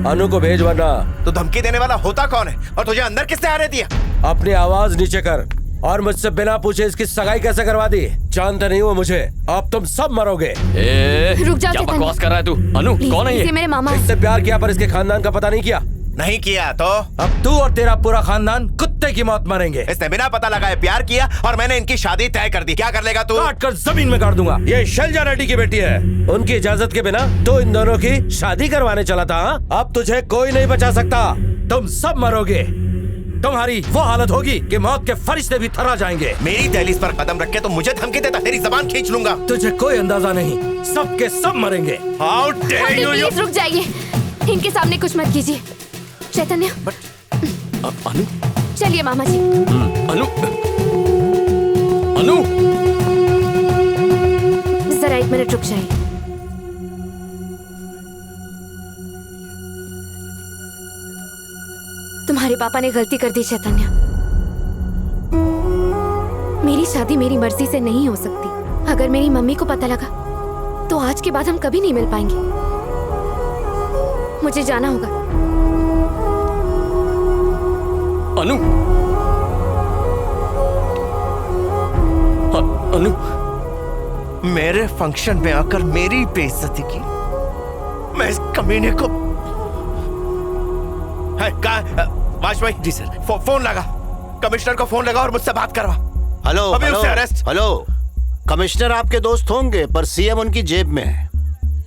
अनु को भेज वरना। तो धमकी देने वाला होता कौन है और तुझे अंदर किसने आने दिया? अपनी आवाज नीचे कर और मुझसे बिना पूछे इसकी सगाई कैसे करवा दी? जानते नहीं हो मुझे, अब तुम सब मरोगे। रुक जाओ, क्या बकवास कर रहा है तू? अनु कौन है ये? मेरे मामा। इससे प्यार किया पर इसके खानदान का पता नहीं किया। नहीं किया तो अब तू और तेरा पूरा खानदान कुत्ते की मौत मरेंगे। इसने बिना पता लगाए प्यार किया और मैंने इनकी शादी तय कर दी। क्या कर लेगा तू? काट कर जमीन में गाड़ दूंगा। ये शैलजा रेड्डी की बेटी है, उनकी इजाजत के बिना तो इन दोनों की शादी करवाने चला था। अब तुझे कोई नहीं बचा सकता, तुम सब मरोगे। तुम्हारी वो हालत होगी कि मौत के फरिश्ते भी थर्रा जाएंगे। मेरी दहलीज पर कदम रख के तो मुझे धमकी देता, तेरी जबान खींच लूंगा। तुझे कोई अंदाजा नहीं, सबके सब मरेंगे। How dare you? प्लीज रुक जाइए, इनके सामने कुछ मत कीजिए। चैतन्य, अनु, चलिए मामा जी। अनु, अनु, जरा 1 मिनट रुक जाइए। तुम्हारे पापा ने गलती कर दी चैतन्य। मेरी शादी मेरी मर्जी से नहीं हो सकती। अगर मेरी मम्मी को पता लगा तो आज के बाद हम कभी नहीं मिल पाएंगे। मुझे जाना होगा। अनु, अनु, मेरे फंक्शन में आकर मेरी बेइज्जती की। मैं इस कमीने को वाजपेयी जी सर, फोन लगा, कमिश्नर को फोन लगा और मुझसे बात करवा। हेलो, अभी उससे अरेस्ट। हेलो, कमिश्नर आपके दोस्त होंगे पर सीएम उनकी जेब में है।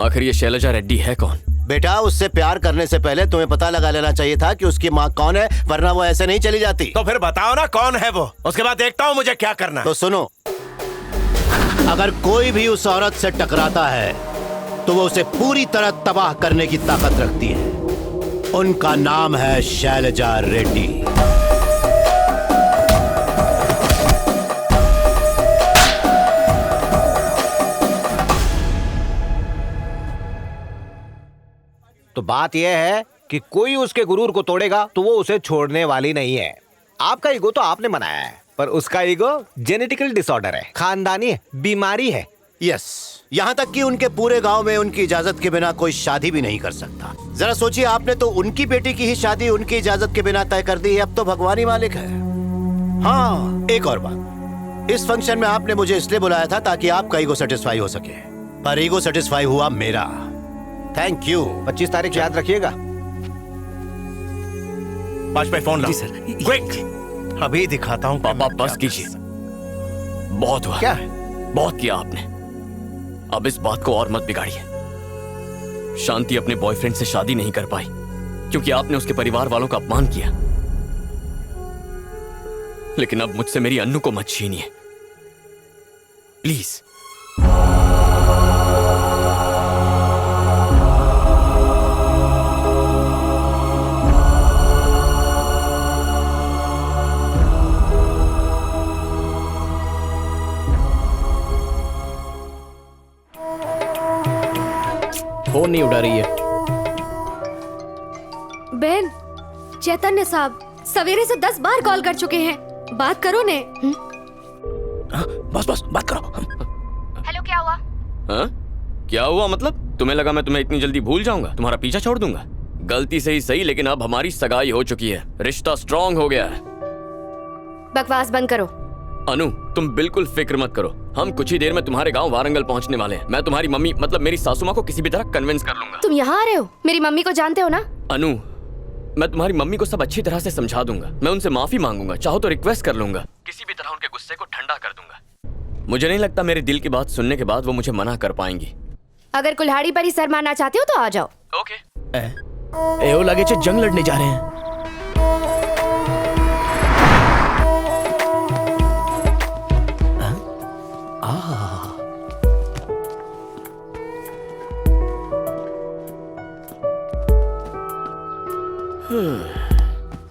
आखिर ये शैलजा रेड्डी है कौन? बेटा, उससे प्यार करने से पहले तुम्हें पता लगा लेना चाहिए था कि उसकी माँ कौन है, वरना वो ऐसे नहीं चली जाती। तो फिर बताओ ना कौन है वो, उसके बाद देखता हूँ मुझे क्या करना। तो सुनो, अगर कोई भी उस औरत से टकराता है तो वो उसे पूरी तरह तबाह करने की ताकत रखती है। उनका नाम है शैलजा रेड्डी। तो बात यह है कि कोई उसके गुरूर को तोड़ेगा तो वो उसे छोड़ने वाली नहीं है। आपका ईगो तो आपने बनाया है, पर उसका ईगो जेनेटिकल डिसऑर्डर है, खानदानी बीमारी है। यस, यहाँ तक कि उनके पूरे गांव में उनकी इजाजत के बिना कोई शादी भी नहीं कर सकता। जरा सोचिए, आपने तो उनकी बेटी की ही शादी उनकी इजाजत के बिना तय कर दी है। अब तो भगवान ही मालिक है। हाँ, एक और बात, इस फंक्शन में आपने मुझे इसलिए बुलाया था ताकि आपका ईगो सेटिस्फाई हो सके, पर ईगो सेटिस्फाई हुआ मेरा। Thank you. 25 तारीख याद रखिएगा। वाजपेयी फोन ला। जी सर। क्विक, अभी दिखाता हूँ। पापा बस कीजिए, बहुत हुआ। क्या है? बहुत किया आपने, अब इस बात को और मत बिगाड़िए। शांति अपने बॉयफ्रेंड से शादी नहीं कर पाई क्योंकि आपने उसके परिवार वालों का अपमान किया। लेकिन अब मुझसे मेरी अन्नू को मत छीनिए प्लीज। फोन नहीं उठा रही है। बहन, चैतन्य साहब सवेरे से 10 बार कॉल कर चुके हैं, बात करो ने। बस बस बात करो। हेलो, क्या हुआ? हाँ? क्या हुआ मतलब? तुम्हें लगा मैं तुम्हें इतनी जल्दी भूल जाऊंगा, तुम्हारा पीछा छोड़ दूंगा? गलती से ही सही, लेकिन अब हमारी सगाई हो चुकी है, रिश्ता स्ट्रांग हो गया है। बकवास बंद करो। अनु, तुम बिल्कुल फिक्र मत करो, हम कुछ ही देर में तुम्हारे गांव वारंगल पहुंचने वाले हैं। मैं तुम्हारी मम्मी मतलब मेरी सासू माँ को किसी भी तरह कन्विंस कर लूंगा। तुम यहाँ आ रहे हो? मेरी मम्मी को जानते हो ना? अनु, मैं तुम्हारी मम्मी को सब अच्छी तरह से समझा दूंगा, मैं उनसे माफी मांगूंगा, चाहो तो रिक्वेस्ट कर लूंगा, किसी भी तरह उनके गुस्से को ठंडा कर दूंगा। मुझे नहीं लगता मेरे दिल की बात सुनने के बाद वो मुझे मना कर पाएंगी। अगर कुल्हाड़ी पर ही सर मारना चाहते हो तो आ जाओ। ओके। एओ लगे जंग लड़ने जा रहे हैं।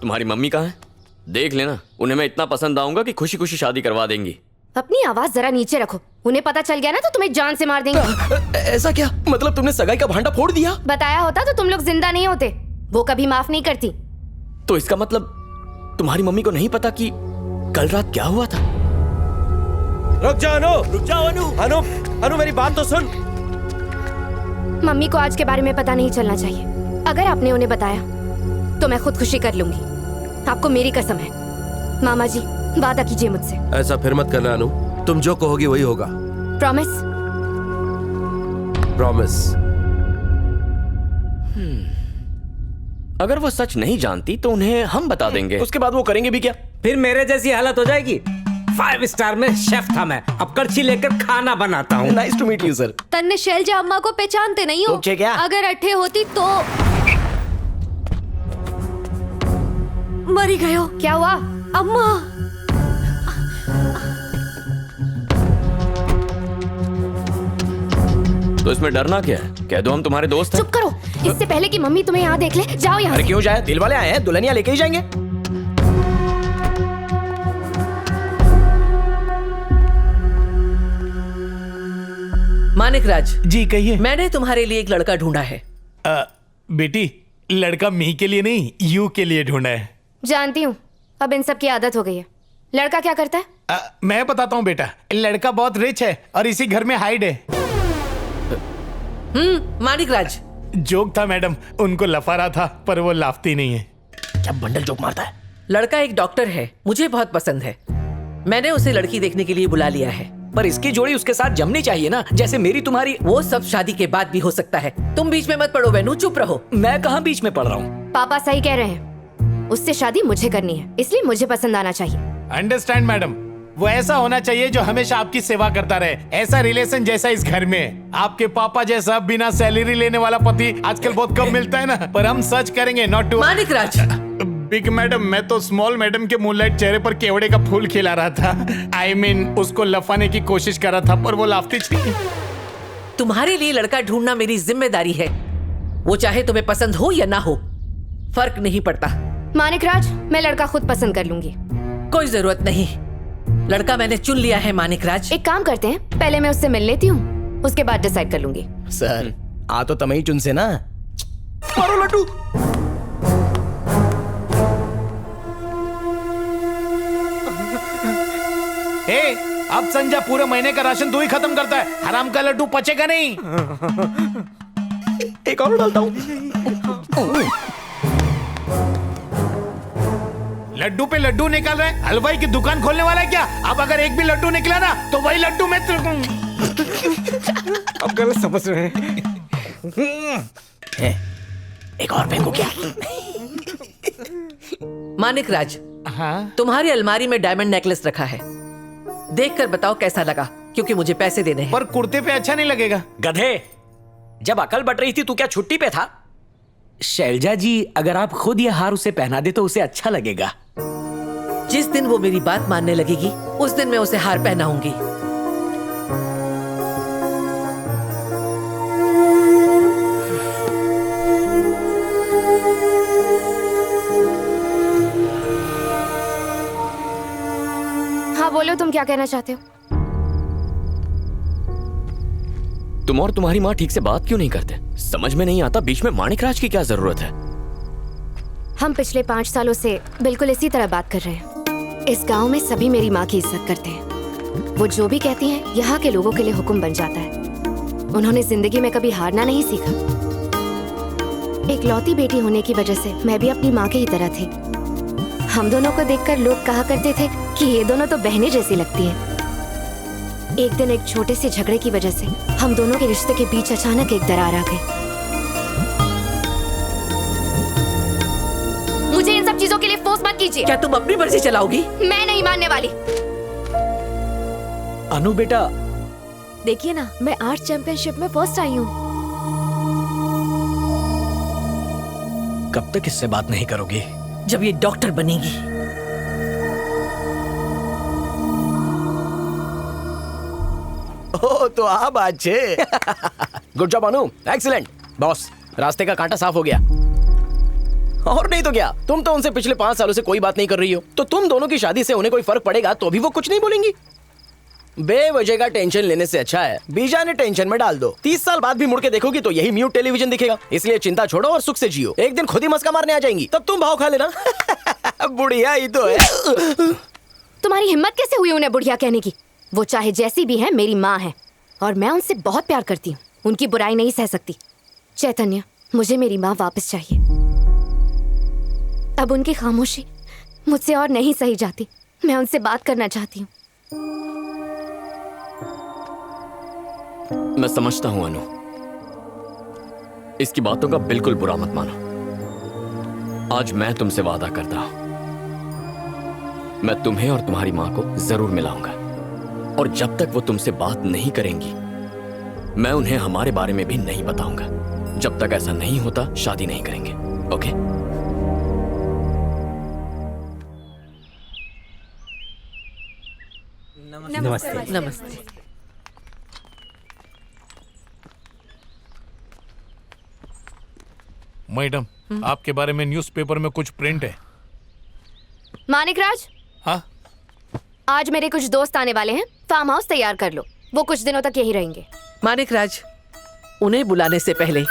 तुम्हारी मम्मी कहाँ है? देख लेना, उन्हें मैं इतना पसंद आऊंगा कि खुशी खुशी शादी करवा देंगी। अपनी आवाज जरा नीचे रखो, उन्हें पता चल गया ना तो तुम्हें जान से मार देंगे। ऐसा क्या? मतलब तुमने सगाई का भांडा फोड़ दिया? बताया होता तो तुम लोग जिंदा नहीं होते, वो कभी माफ नहीं करती। तो इसका मतलब तुम्हारी मम्मी को नहीं पता कि कल रात क्या हुआ था? रुक जाओ अनु, रुक जाओ अनु। अनु, अनु मेरी बात तो सुन। मम्मी को आज के बारे में पता नहीं चलना चाहिए। अगर आपने उन्हें बताया तो मैं खुदकुशी कर लूंगी। आपको मेरी कसम है। मामा जी, वादा कीजिए मुझसे। ऐसा फिर मत करना अनु, तुम जो कहोगी वही होगा। प्रॉमिस? प्रॉमिस। अगर वो सच नहीं जानती तो उन्हें हम बता देंगे, उसके बाद वो करेंगे भी क्या? फिर मेरे जैसी हालत हो जाएगी। 5 स्टार में शेफ था मैं, अब कड़छी लेकर खाना बनाता हूँ। Nice to meet you sir. तन्ने शैलजा अम्मा को पहचानते नहीं हो? तुझे क्या? अगर अट्ठे होती तो मरी गए हो। क्या हुआ अम्मा? तो इसमें डरना क्या है? कह दो हम तुम्हारे दोस्त हैं। चुप करो, इससे पहले कि मम्मी तुम्हें यहाँ देख ले। जाओ यहाँ अरे से। क्यों जाए? दिल वाले आए हैं, दुल्हनिया लेके ही जाएंगे। मानिक राज जी कहिए। मैंने तुम्हारे लिए एक लड़का ढूंढा है। बेटी, लड़का मी के लिए नहीं, यू के लिए ढूंढा है। जानती हूँ, अब इन सब की आदत हो गई है। लड़का क्या करता है? मैं बताता हूँ बेटा, लड़का बहुत रिच है और इसी घर में हाइड है। मानिक राज, जोक था मैडम, उनको लफा रहा था पर वो लाफती नहीं है। क्या बंडल जोक मारता है? लड़का एक डॉक्टर है, मुझे बहुत पसंद है। मैंने उसे लड़की देखने के लिए बुला लिया है। पर इसकी जोड़ी उसके साथ जमनी चाहिए ना, जैसे मेरी तुम्हारी। वो सब शादी के बाद भी हो सकता है। तुम बीच में मत पड़ो वेनू, चुप रहो। मैं कहाँ बीच में पड़ रहा हूँ? पापा सही कह रहे हैं, उससे शादी मुझे करनी है, इसलिए मुझे पसंद आना चाहिए। अंडरस्टैंड मैडम, वो ऐसा होना चाहिए जो हमेशा आपकी सेवा करता रहे, ऐसा रिलेशन जैसा इस घर में। आपके पापा जैसा बिना सैलरी लेने वाला पति आजकल बहुत कम मिलता है ना, पर हम सर्च करेंगे। Not to Manik Raj, big madam, मैं तो स्मॉल मैडम के मूनलाइट चेहरे पर केवड़े का फूल खिला रहा था। I mean, उसको लफाने की कोशिश कर रहा था पर वो लाफती थी। तुम्हारे लिए लड़का ढूंढना मेरी जिम्मेदारी है। वो चाहे तुम्हें पसंद हो या ना हो, फर्क नहीं पड़ता। मानिक राज, मैं लड़का खुद पसंद कर लूंगी। कोई जरूरत नहीं, लड़का मैंने चुन लिया है। मानिक राज, एक काम करते हैं, पहले मैं उससे मिल लेती हूँ, उसके बाद डिसाइड कर लूंगी। सर आ तो तमई चुन से ना। मारो लड्डू। अब संजय पूरे महीने का राशन तू ही खत्म करता है, हराम का लड्डू पचेगा नहीं। एक और डालता हूँ। लड्डू पे लड्डू निकाल रहे, हलवाई की दुकान खोलने वाला है क्या? अब अगर एक भी लड्डू निकला ना तो वही लड्डू मैं अब गलत समझ रहे हैं। एक और फेंको क्या? मानिक राज, हाँ? तुम्हारी अलमारी में डायमंड नेकलेस रखा है, देखकर बताओ कैसा लगा, क्योंकि मुझे पैसे देने हैं। पर कुर्ते पे अच्छा नहीं लगेगा। गधे, जब अकल बट रही थी तू क्या छुट्टी पे था? शैलजा जी, अगर आप खुद ये हार उसे पहना दे तो उसे अच्छा लगेगा। जिस दिन वो मेरी बात मानने लगेगी उस दिन मैं उसे हार पहनाऊंगी। हाँ बोलो, तुम क्या कहना चाहते हो? तुम और तुम्हारी माँ ठीक से बात क्यों नहीं करते? समझ में नहीं आता, बीच में मानिक राज की क्या जरूरत है? हम पिछले 5 सालों से बिल्कुल इसी तरह बात कर रहे हैं। इस गांव में सभी मेरी माँ की इज्जत करते हैं। वो जो भी कहती हैं, यहाँ के लोगों के लिए हुक्म बन जाता है। उन्होंने जिंदगी में कभी हारना नहीं सीखा। एक लौती बेटी होने की वजह से मैं भी अपनी माँ के ही तरह थी। हम दोनों को देखकर लोग कहा करते थे कि ये दोनों तो बहनें जैसी लगती हैं। एक दिन एक छोटे से झगड़े की वजह से हम दोनों के रिश्ते के बीच अचानक एक दरार आ गई। मुझे इन सब चीजों के लिए फोर्स मत कीजिए। क्या तुम अपनी मर्जी चलाओगी? मैं नहीं मानने वाली। अनु बेटा, देखिए ना, मैं आर्ट चैंपियनशिप में फर्स्ट आई हूँ। कब तक इससे बात नहीं करोगी? जब ये डॉक्टर बनेगी। ओ तो आप अच्छे। गुड जॉब अनु, एक्सीलेंट। बॉस, रास्ते का कांटा साफ हो गया। और नहीं तो क्या, तुम तो उनसे पिछले 5 सालों से कोई बात नहीं कर रही हो, तो तुम दोनों की शादी से उन्हें कोई फर्क पड़ेगा तो भी वो कुछ नहीं बोलेंगी। बेवजह का टेंशन लेने से अच्छा है बीजा ने टेंशन में डाल दो। 30 साल बाद भी मुड़ के देखोगी तो यही म्यूट टेलीविजन दिखेगा। इसलिए चिंता छोड़ो और सुख से जियो। एक दिन खुद ही मस्का मारने आ जाएंगी, तब तुम भाव खा लेना। बुढ़िया ही तो है। तुम्हारी हिम्मत कैसे हुई उन्हें बुढ़िया कहने की? वो चाहे जैसी भी है, मेरी माँ है और मैं उनसे बहुत प्यार करती हूँ। उनकी बुराई नहीं सह सकती। चैतन्य, मुझे मेरी माँ वापस चाहिए। अब उनकी खामोशी मुझसे और नहीं सही जाती। मैं उनसे बात करना चाहती हूँ। मैं समझता हूं अनु, इसकी बातों का बिल्कुल बुरा मत मानो। आज मैं तुमसे वादा करता हूं, मैं तुम्हें और तुम्हारी मां को जरूर मिलाऊंगा। और जब तक वो तुमसे बात नहीं करेंगी, मैं उन्हें हमारे बारे में भी नहीं बताऊंगा। जब तक ऐसा नहीं होता, शादी नहीं करेंगे। ओके? नमस्ते। मैडम, आपके बारे में न्यूज़पेपर में कुछ प्रिंट है। मानिक राज, हाँ? आज मेरे कुछ दोस्त आने वाले हैं। फार्म हाउस तैयार कर लो, वो कुछ दिनों तक यही रहेंगे। मानिक राज, उन्हें बुलाने से पहले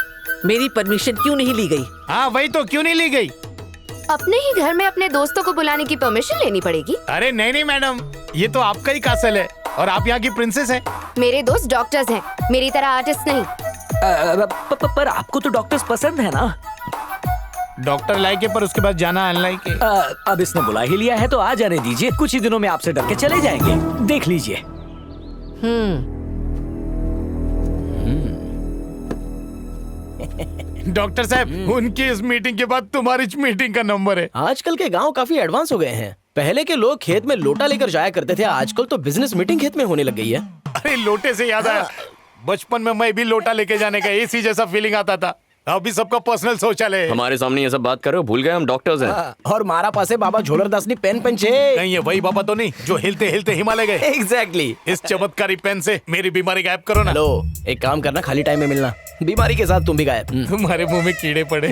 मेरी परमिशन क्यों नहीं ली गई? हाँ वही तो, क्यों नहीं ली गई? अपने ही घर में अपने दोस्तों को बुलाने की परमिशन लेनी पड़ेगी। अरे नहीं मैडम, ये तो आपका ही कासल है और आप यहाँ की प्रिंसेस हैं। मेरे दोस्त डॉक्टर्स हैं, मेरी तरह आर्टिस्ट नहीं। पर आपको तो डॉक्टर्स पसंद है ना? डॉक्टर लाइक है, पर उसके बाद जाना अनलाइक है। अब इसने बुला ही लिया है तो आ जाने दीजिए। कुछ ही दिनों में आपसे डर के चले जाएंगे, देख लीजिए। डॉक्टर साहब, उनकी इस मीटिंग के बाद तुम्हारी इस मीटिंग का नंबर है। आजकल के गांव काफी एडवांस हो गए हैं। पहले के लोग खेत में लोटा लेकर जाया करते थे, आजकल तो बिजनेस मीटिंग खेत में होने लग गई है। अरे लोटे से याद आया, बचपन में मैं भी लोटा लेके जाने का एसी जैसा फीलिंग आता था। अभी सबका पर्सनल शौचालय है। हमारे सामने ये सब बात कर रहे हो, भूल गए हम डॉक्टर्स हैं। और मारा पासे बाबा झोलरदास ने पेन पंचे। नहीं, ये वही बाबा तो नहीं जो हिलते हिलते हिमालय गए। एग्जैक्टली। इस चमत्कारी पेन से मेरी बीमारी गायब करो ना। लो, एक काम करना, खाली टाइम में मिलना। बीमारी के साथ तुम भी गायब। तुम्हारे मुंह में कीड़े पड़े।